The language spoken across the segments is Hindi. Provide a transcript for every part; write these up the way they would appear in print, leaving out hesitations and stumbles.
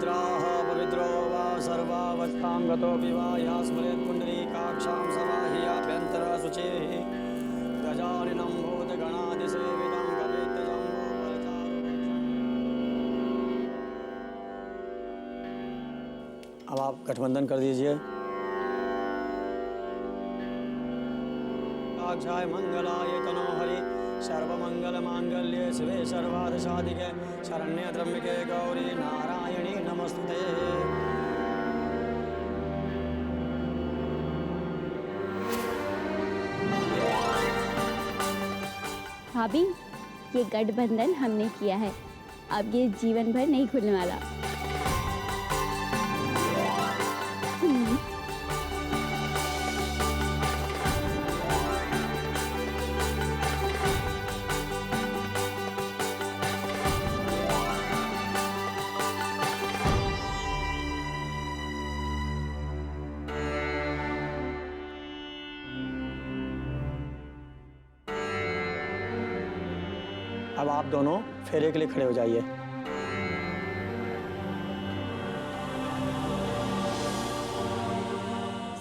पवित्राः पवित्रो वा सर्वावस्थां गतोऽपि वा या स्मरेत् पुण्डरीकाक्षां समाह्याभ्यन्तरशुचिः गजाननं भूतगणादिसेवितं अब आप गठबंधन कर दीजिए। अक्षाय मंगलाय तनो हरि सर्वमंगल मांगल्ये शिवे सर्वार्थ साधिके शरण्ये त्र्यंबके गौरी नारायणी नमस्ते। भाभी, ये गठबंधन हमने किया है, अब ये जीवन भर नहीं खुलने वाला। अब आप दोनों फेरे के लिए खड़े हो जाइए।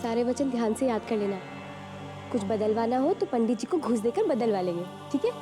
सारे वचन ध्यान से याद कर लेना। कुछ बदलवाना हो तो पंडित जी को घूस देकर बदलवा लेंगे, ठीक है?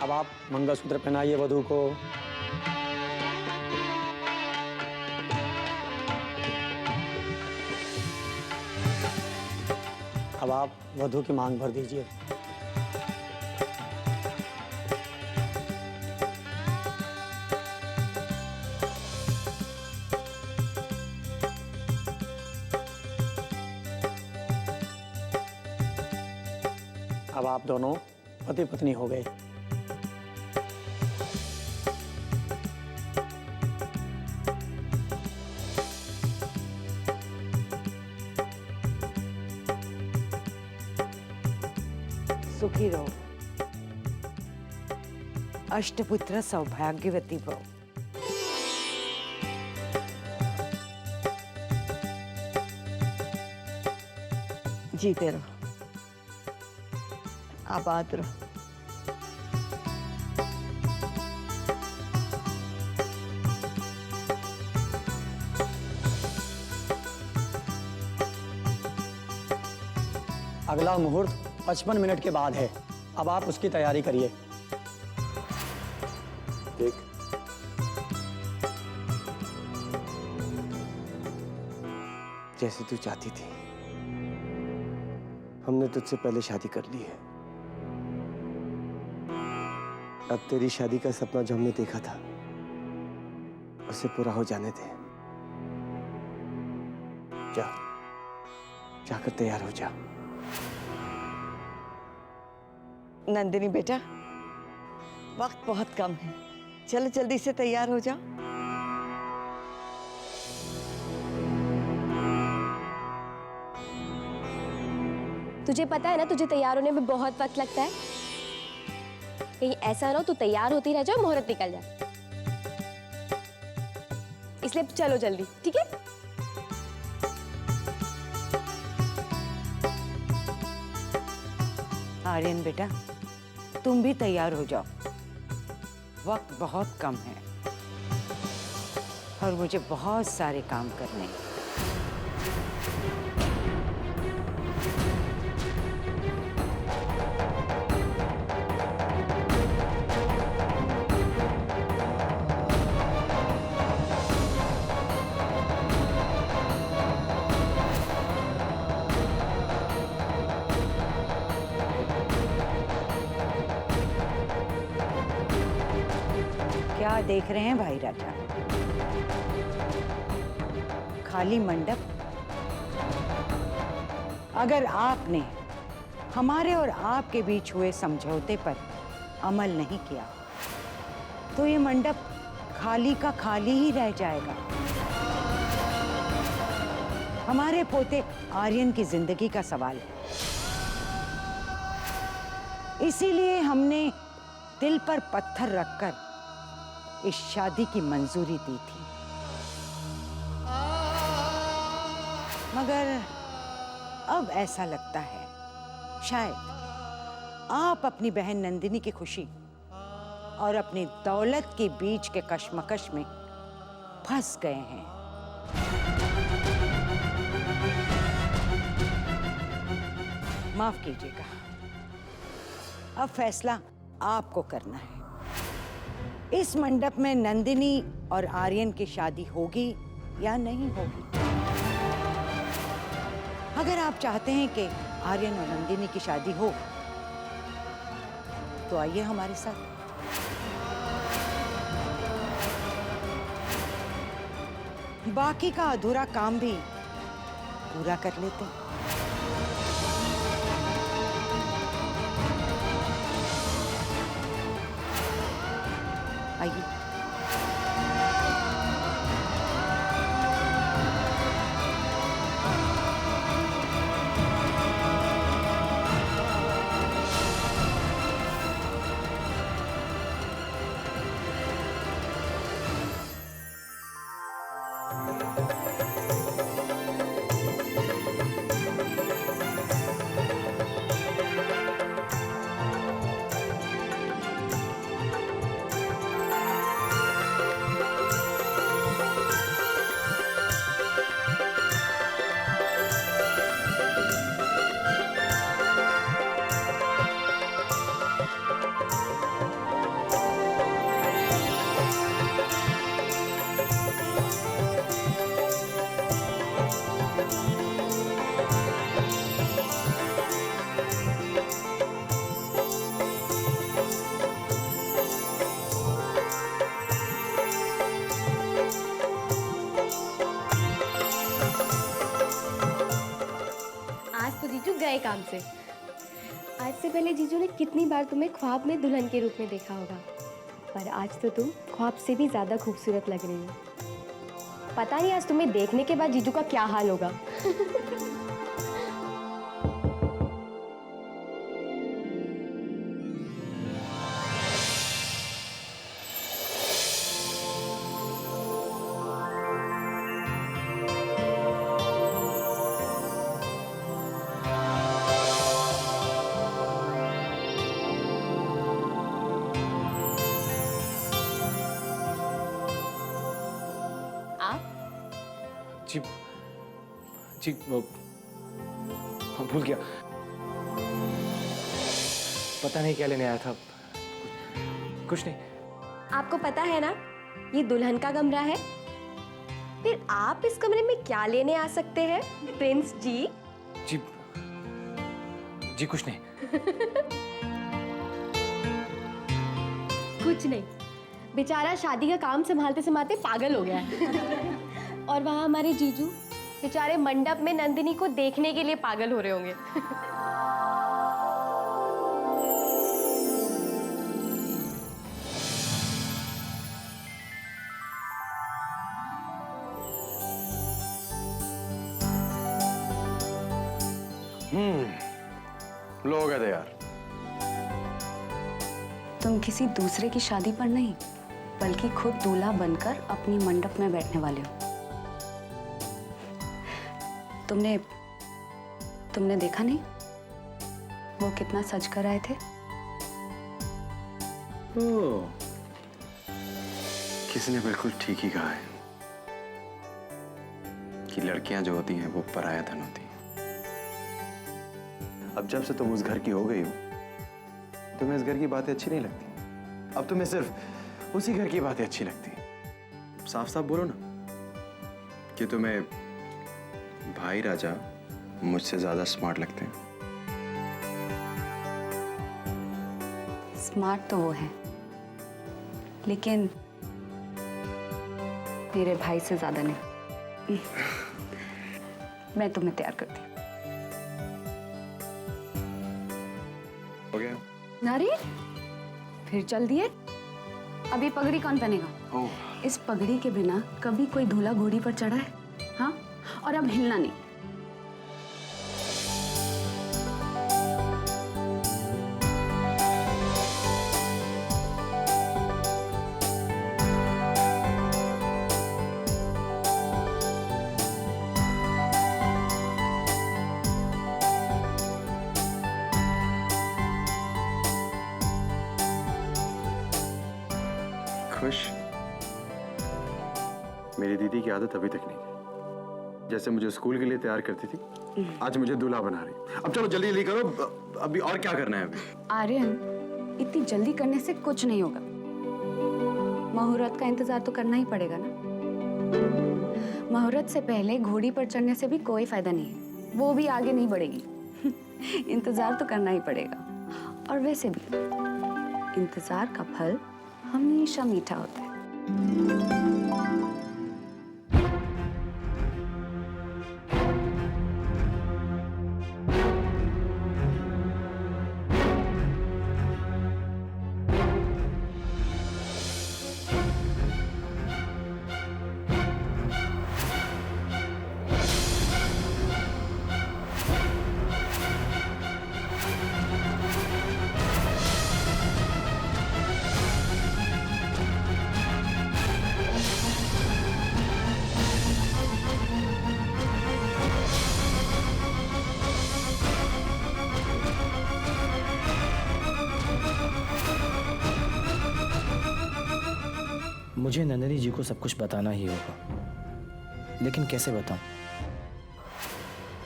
अब आप मंगलसूत्र पहनाइए वधू को। अब आप वधू की मांग भर दीजिए। अब आप दोनों पति पत्नी हो गए। सुखी रहो, अष्टपुत्र सौभाग्यवती भव। जीते रहो, आबाद रहो। अगला मुहूर्त 55 मिनट के बाद है। अब आप उसकी तैयारी करिए। देख, जैसे तू चाहती थी, हमने तुझसे पहले शादी कर ली है। अब तेरी शादी का सपना जो हमने देखा था, उसे पूरा हो जाने दे। जा, जाकर तैयार हो जा। नंदिनी बेटा, वक्त बहुत कम है, चलो जल्दी से तैयार हो जाओ। तुझे पता है ना, तुझे तैयार होने में बहुत वक्त लगता है। कहीं ऐसा ना हो तू तैयार होती रह जाओ, मुहूर्त निकल जाए। इसलिए चलो जल्दी, ठीक है? आर्यन बेटा, तुम भी तैयार हो जाओ, वक्त बहुत कम है और मुझे बहुत सारे काम करने हैं। क्या देख रहे हैं भाई राजा? खाली मंडप? अगर आपने हमारे और आपके बीच हुए समझौते पर अमल नहीं किया तो ये मंडप खाली का खाली ही रह जाएगा। हमारे पोते आर्यन की जिंदगी का सवाल है, इसीलिए हमने दिल पर पत्थर रखकर इस शादी की मंजूरी दी थी। मगर अब ऐसा लगता है शायद आप अपनी बहन नंदिनी की खुशी और अपनी दौलत के बीच के कशमकश में फंस गए हैं। माफ कीजिएगा, अब फैसला आपको करना है। इस मंडप में नंदिनी और आर्यन की शादी होगी या नहीं होगी? अगर आप चाहते हैं कि आर्यन और नंदिनी की शादी हो तो आइए हमारे साथ। बाकी का अधूरा काम भी पूरा कर लेते हैं। आइए। जीजू गए काम से। आज से पहले जीजू ने कितनी बार तुम्हें ख्वाब में दुल्हन के रूप में देखा होगा, पर आज तो तुम ख्वाब से भी ज्यादा खूबसूरत लग रही हो। पता नहीं आज तुम्हें देखने के बाद जीजू का क्या हाल होगा। जी जी वो भूल गया, पता नहीं क्या लेने आया था। कुछ नहीं। आपको पता है ना ये दुल्हन का कमरा है, फिर आप इस कमरे में क्या लेने आ सकते हैं प्रिंस जी? जी जी कुछ नहीं। कुछ नहीं, बेचारा शादी का काम संभालते संभालते पागल हो गया है। और वहां हमारे जीजू बेचारे मंडप में नंदिनी को देखने के लिए पागल हो रहे होंगे। लो हो गए थे यार। तुम किसी दूसरे की शादी पर नहीं बल्कि खुद दूल्हा बनकर अपनी मंडप में बैठने वाले हो। तुमने देखा नहीं वो कितना सज कर आए थे? किसी ने बिल्कुल ठीक ही कहा है कि लड़कियां जो होती हैं वो पराया धन होती हैं। अब जब से तुम उस घर की हो गई हो, तुम्हें इस घर की बातें अच्छी नहीं लगती। अब तुम्हें सिर्फ उसी घर की बातें अच्छी लगती हैं। साफ साफ बोलो ना कि तुम्हें भाई राजा मुझसे ज्यादा स्मार्ट लगते हैं। स्मार्ट तो वो है, लेकिन मेरे भाई से ज्यादा नहीं। मैं तुम्हें तैयार करती हूँ। हो गया? नारी, फिर चल दिए। अब ये पगड़ी कौन पहनेगा? ओह, इस पगड़ी के बिना कभी कोई दूल्हा घोड़ी पर चढ़ा है? हाँ, और अब हिलना नहीं। खुश? मेरी दीदी की आदत अभी तक नहीं गई। जैसे मुझे स्कूल के लिए तैयार करती थी, आज मुझे दूल्हा बना रही। अब चलो जल्दी जल्दी करो, अभी और क्या करना है अभी? आर्यन, इतनी जल्दी करने से कुछ नहीं होगा। मुहूर्त का इंतजार तो करना ही पड़ेगा ना। मुहूर्त से पहले घोड़ी पर चढ़ने से भी कोई फायदा नहीं है, वो भी आगे नहीं बढ़ेगी। इंतजार तो करना ही पड़ेगा। और वैसे भी इंतजार का फल हमेशा मीठा होता है। मुझे नंदिनी जी को सब कुछ बताना ही होगा, लेकिन कैसे बताऊं?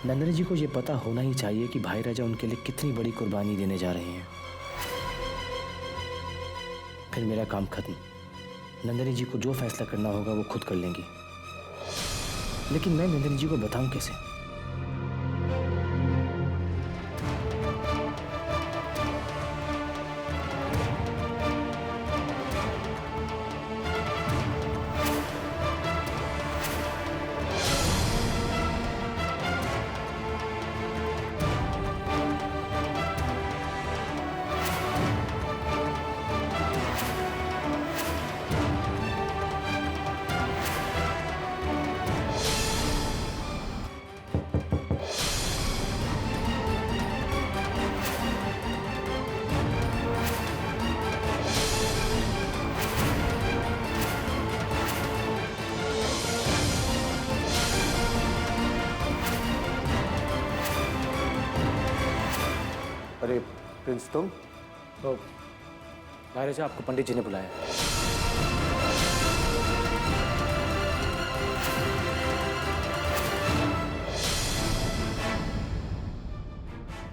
नंदिनी जी को ये पता होना ही चाहिए कि भाई राजा उनके लिए कितनी बड़ी कुर्बानी देने जा रहे हैं। फिर मेरा काम खत्म। नंदिनी जी को जो फैसला करना होगा वो खुद कर लेंगी, लेकिन मैं नंदिनी जी को बताऊं कैसे? अरे प्रिंस, तुम? तो भाई राजा, आपको पंडित जी ने बुलाया है।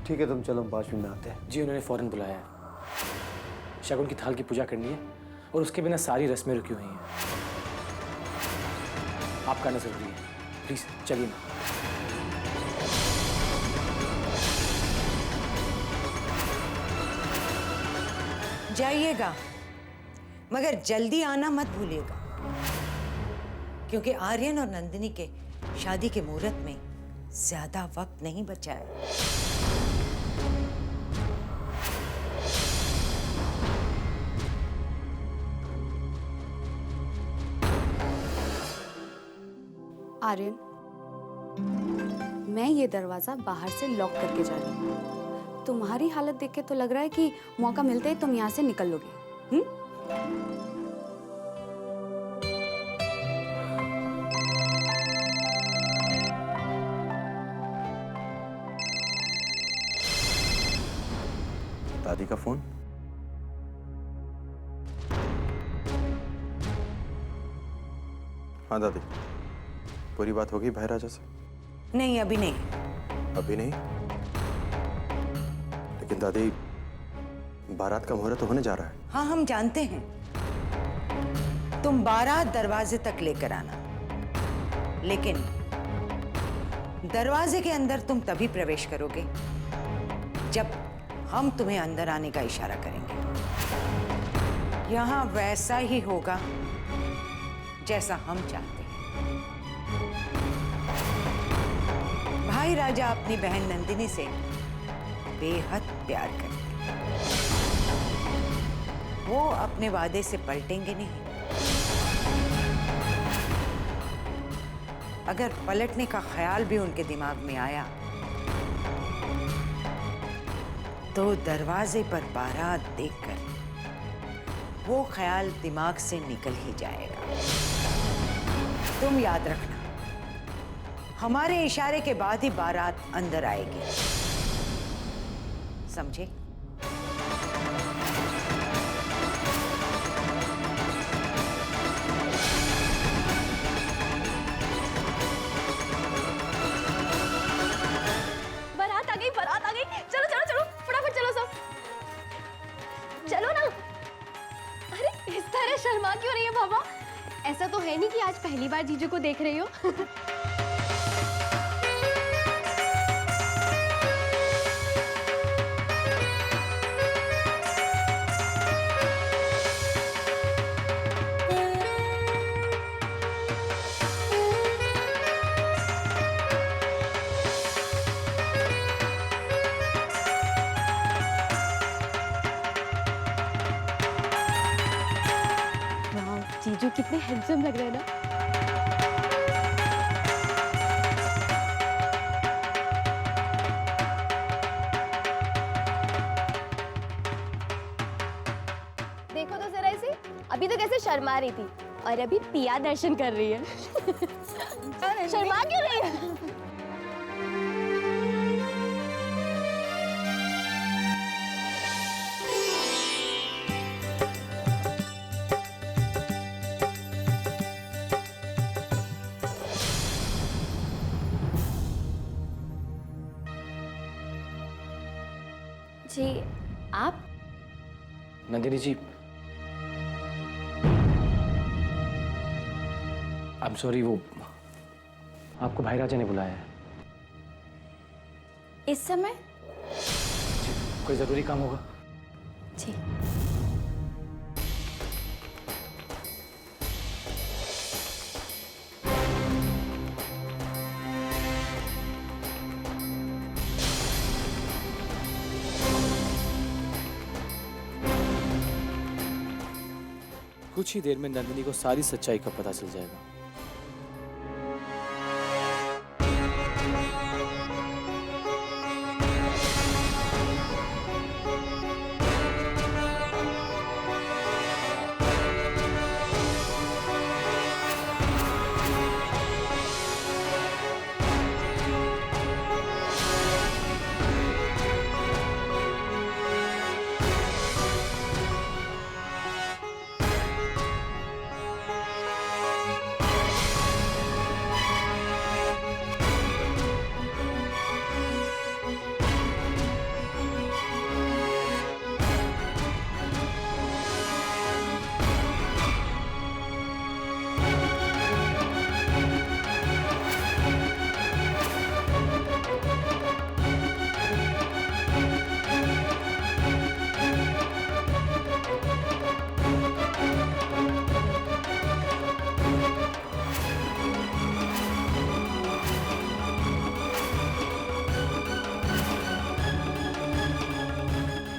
ठीक है, तुम चलो, हम 5 मिनट में आते हैं। जी, उन्होंने फौरन बुलाया है। शगुन की थाल की पूजा करनी है और उसके बिना सारी रस्में रुकी हुई हैं। आपका आना जरूरी है। प्लीज चलिए ना। जाइएगा, मगर जल्दी आना मत भूलिएगा, क्योंकि आर्यन और नंदिनी के शादी के मुहूर्त में ज्यादा वक्त नहीं बचा है। आर्यन, मैं ये दरवाजा बाहर से लॉक करके जा रही हूँ। तुम्हारी हालत देख के तो लग रहा है कि मौका मिलते ही तुम यहाँ से निकल लोगे। दादी का फोन? हाँ दादी, पूरी बात होगी भाई राजा से? नहीं, अभी नहीं। अभी नहीं? लेकिन दादी, बारात का मुहूर्त तो होने जा रहा है। हाँ, हम जानते हैं। तुम बारात दरवाजे तक लेकर आना, लेकिन दरवाजे के अंदर तुम तभी प्रवेश करोगे जब हम तुम्हें अंदर आने का इशारा करेंगे। यहाँ वैसा ही होगा जैसा हम चाहते हैं। भाई राजा अपनी बहन नंदिनी से बेहद प्यार करते हैं। वो अपने वादे से पलटेंगे नहीं। अगर पलटने का ख्याल भी उनके दिमाग में आया तो दरवाजे पर बारात देखकर वो ख्याल दिमाग से निकल ही जाएगा। तुम याद रखना, हमारे इशारे के बाद ही बारात अंदर आएगी, समझे? बारात आ गई, चलो चलो चलो, फटाफट चलो सब, चलो ना। अरे इस तरह शर्मा क्यों रही है पापा? ऐसा तो है नहीं कि आज पहली बार जीजू को देख रही हो। जीजू कितने हैंडसम लग रहे हैं ना। देखो तो जरा इसे, अभी तो कैसे शर्मा रही थी और अभी पिया दर्शन कर रही है। शर्मा क्यों रही है? जी आप? नंदिनी जी, आई एम सॉरी, वो आपको भाई राजा ने बुलाया है। इस समय? कोई जरूरी काम होगा? जी। कुछ ही देर में नंदिनी को सारी सच्चाई का पता चल जाएगा।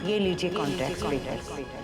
ये लीजिए कॉन्ट्रैक्ट लेटर।